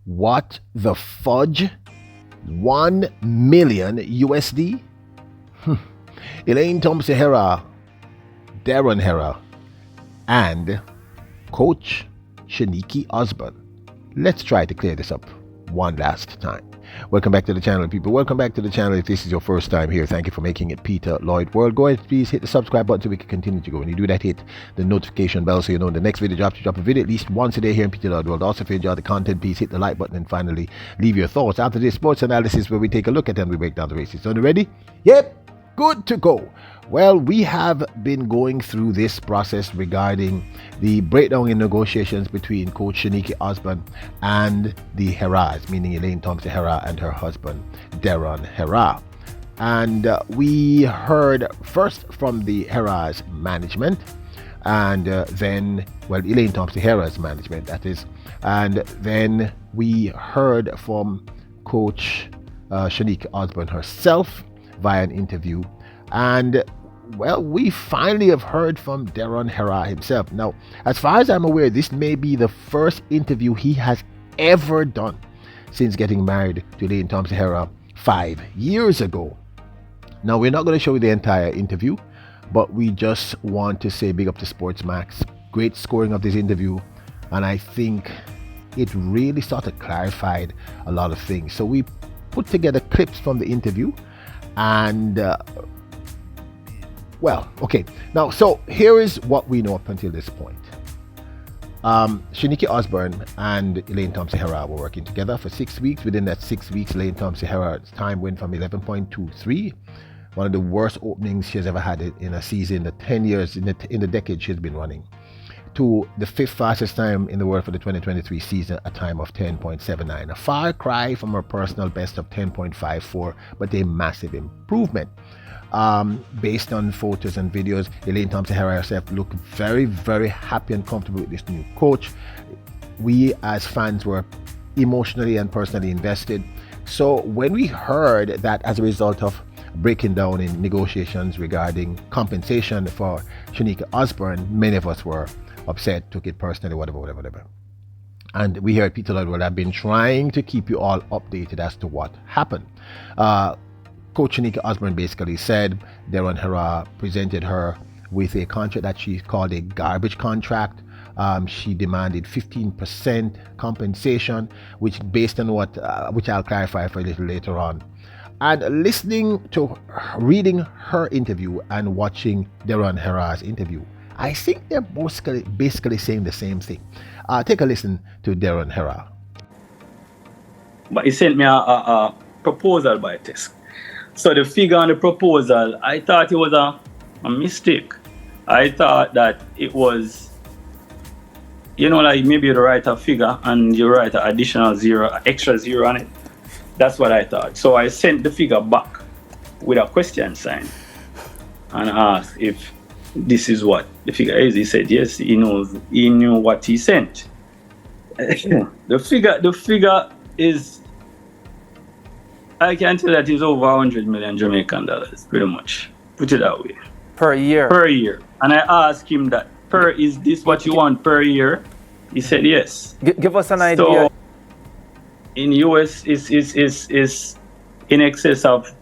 What the fudge? 1 million USD? Elaine Thompson HERAH, Darren Hera, and Coach SHANKIE Osbourne. Let's try to clear this up one last time. Welcome back to the channel, people. Welcome back to the channel. If this is your first time here, thank you for making it Peter Lloyd World. Go ahead, please hit the subscribe button so we can continue to go. When you do that, hit the notification bell so you know when the next video drops. You drop a video at least once a day here in Peter Lloyd World. Also, if you enjoy the content, please hit the like button and finally leave your thoughts. After this sports analysis where we take a look at and we break down the races. So, you ready? Yep. Good to go. Well, we have been going through this process regarding the breakdown in negotiations between Coach SHANKIE Osbourne and the HERAHs, meaning Elaine Thompson HERAH and her husband, Darren Hera. And we heard first from the HERAHs management, and then, well, Elaine Thompson HERAHs management, that is. And then we heard from Coach SHANKIE Osbourne herself via an interview, and well, we finally have heard from Darren Hera himself. Now, as far as I'm aware, this may be the first interview he has ever done since getting married to Elaine Thompson HERAH 5 years ago. Now, we're not going to show you the entire interview, but we just want to say big up to Sportsmax. Great scoring of this interview, and I think it really sort of clarified a lot of things. So we put together clips from the interview. And well, okay, now so here is what we know up until this point. SHANKIE Osbourne and Elaine Thompson HERAH were working together for 6 weeks. Within that 6 weeks, Elaine Thompson HERAH's time went from 11.23, one of the worst openings she has ever had in a season, the 10 years in the decade she's been running, to the 5th fastest time in the world for the 2023 season, a time of 10.79. A far cry from her personal best of 10.54, but a massive improvement. Based on photos and videos, Elaine Thompson HERAH herself looked very, very happy and comfortable with this new coach. We as fans were emotionally and personally invested. So when we heard that as a result of breaking down in negotiations regarding compensation for SHANKIE Osbourne, many of us were upset, took it personally, whatever. And we here at Peter Lloyd World have been trying to keep you all updated as to what happened. Coach SHANKIE Osbourne basically said Darren Hera presented her with a contract that she called a garbage contract. She demanded 15% compensation, which based on what, which I'll clarify for a little later on. And reading her interview and watching Darren Hera's interview, I think they're basically saying the same thing. Take a listen to Darren Hera. But he sent me a proposal by text. So the figure on the proposal, I thought it was a mistake. I thought that it was, you know, like maybe you write a figure and you write an additional zero, an extra zero on it. That's what I thought. So I sent the figure back with a question sign and asked if this is what the figure is. He said yes, he knew what he sent. The figure is, I can tell that it's over 100 million Jamaican dollars, pretty much. Put it that way. Per year? Per year. And I asked him that, is this what you want per year? He said yes. Give us an idea. So in US is in excess of,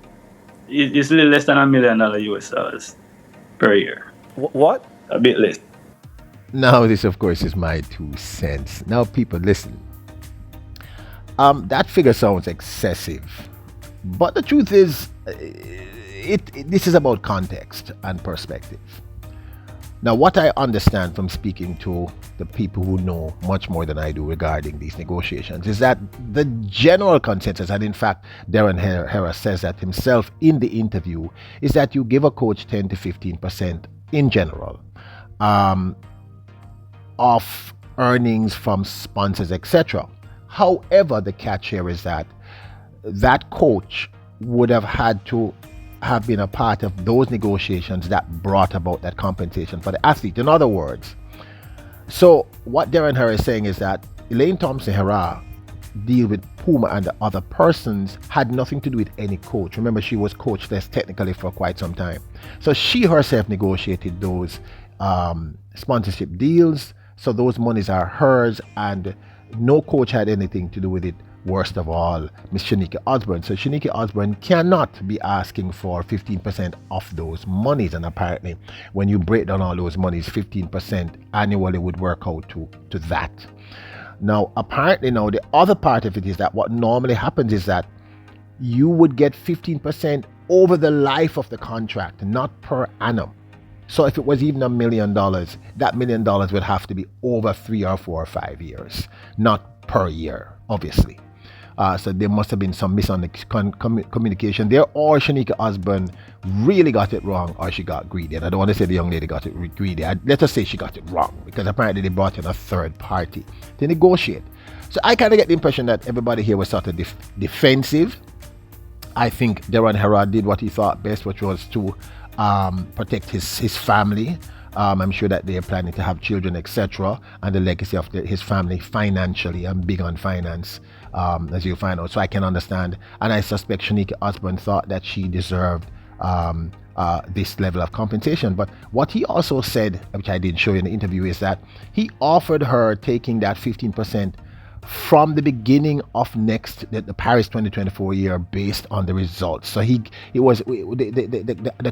it's a little less than $1 million US dollars per year. What? A bit less. Now this of course is my 2 cents. Now people listen. That figure sounds excessive, but the truth is this is about context and perspective. Now what I understand from speaking to the people who know much more than I do regarding these negotiations is that the general consensus, and in fact Darren Hera says that himself in the interview, is that you give a coach 10 to 15% in general of earnings from sponsors, etc. However, the catch here is that that coach would have had to have been a part of those negotiations that brought about that compensation for the athlete. In other words, so what Darren Hera is saying is that Elaine Thompson HERAH deal with Puma and the other persons had nothing to do with any coach. Remember, she was coachless technically for quite some time. So she herself negotiated those sponsorship deals. So those monies are hers, and no coach had anything to do with it. Worst of all, Miss Shankiie Osbourne. So Shankiie Osbourne cannot be asking for 15% of those monies. And apparently, when you break down all those monies, 15% annually would work out to that. Now, apparently now, the other part of it is that what normally happens is that you would get 15% over the life of the contract, not per annum. So if it was even $1 million, that $1 million would have to be over 3 or 4 or 5 years, not per year, obviously. So there must have been some miscommunication there, or Shankiie Osbourne really got it wrong, or she got greedy. And I don't want to say the young lady got it greedy. Let us say she got it wrong, because apparently they brought in a third party to negotiate. So I kind of get the impression that everybody here was sort of defensive. I think Darren Hera did what he thought best, which was to protect his family. I'm sure that they're planning to have children, etc., and the legacy of his family financially. I'm big on finance, as you find out, so I can understand. And I suspect Shankiie Osbourne thought that she deserved this level of compensation. But what he also said, which I didn't show you in the interview, is that he offered her taking that 15% from the beginning of the Paris 2024 year based on the results. So the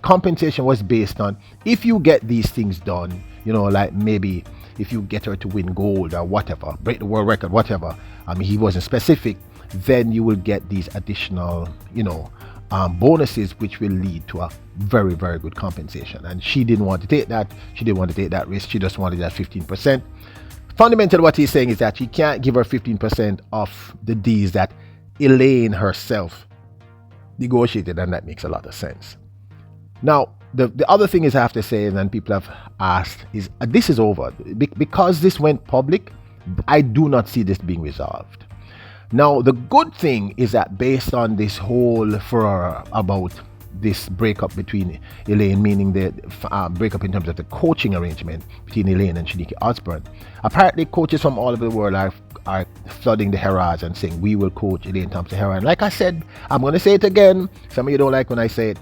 compensation was based on, if you get these things done, like maybe if you get her to win gold or whatever, break the world record, whatever. I mean, he wasn't specific. Then you will get these additional, bonuses, which will lead to a very, very good compensation. And she didn't want to take that. She didn't want to take that risk. She just wanted that 15%. Fundamentally, what he's saying is that he can't give her 15% of the deals that Elaine herself negotiated, and that makes a lot of sense. Now, the other thing is I have to say, and people have asked, is this is over. Because this went public, I do not see this being resolved. Now, the good thing is that based on this whole furor about this breakup between Elaine, meaning the breakup in terms of the coaching arrangement between Elaine and Shankiie Osbourne, apparently coaches from all over the world are flooding the HERAHs and saying, we will coach Elaine Thompson-Herah. And like I said, I'm going to say it again. Some of you don't like when I say it.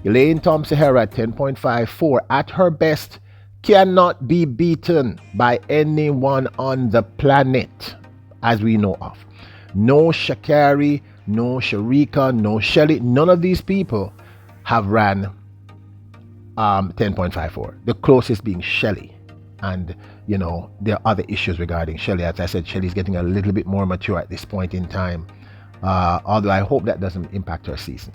Elaine Thompson-Herah at 10.54 at her best cannot be beaten by anyone on the planet, as we know of. No Sha'Carri, no Sharika, no Shelly, none of these people have ran 10.54. The closest being Shelly. And, there are other issues regarding Shelly. As I said, Shelly's getting a little bit more mature at this point in time. Although I hope that doesn't impact her season.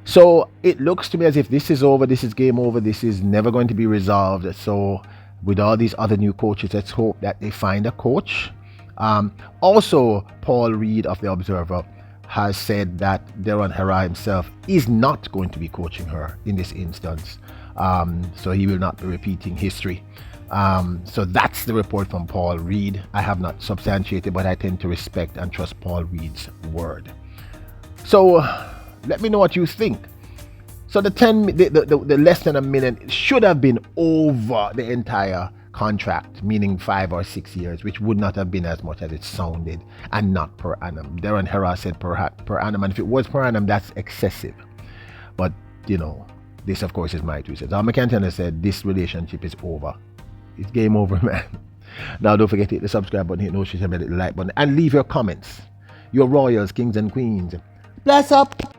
So it looks to me as if this is over. This is game over. This is never going to be resolved. So with all these other new coaches, let's hope that they find a coach. Also, Paul Reed of the Observer has said that Darren Hera himself is not going to be coaching her in this instance. So he will not be repeating history. So that's the report from Paul Reed. I have not substantiated, but I tend to respect and trust Paul Reed's word. So let me know what you think. So the less than $1 million should have been over the entire contract, meaning 5 or 6 years, which would not have been as much as it sounded, and not per annum. Darren Hera said per annum, and if it was per annum, that's excessive. But this of course is my 2 cents. McCann said this relationship is over. It's game over, man. Now don't forget to hit the subscribe button, hit the notification bell, hit the like button, and leave your comments. Your royals, kings and queens. Bless up.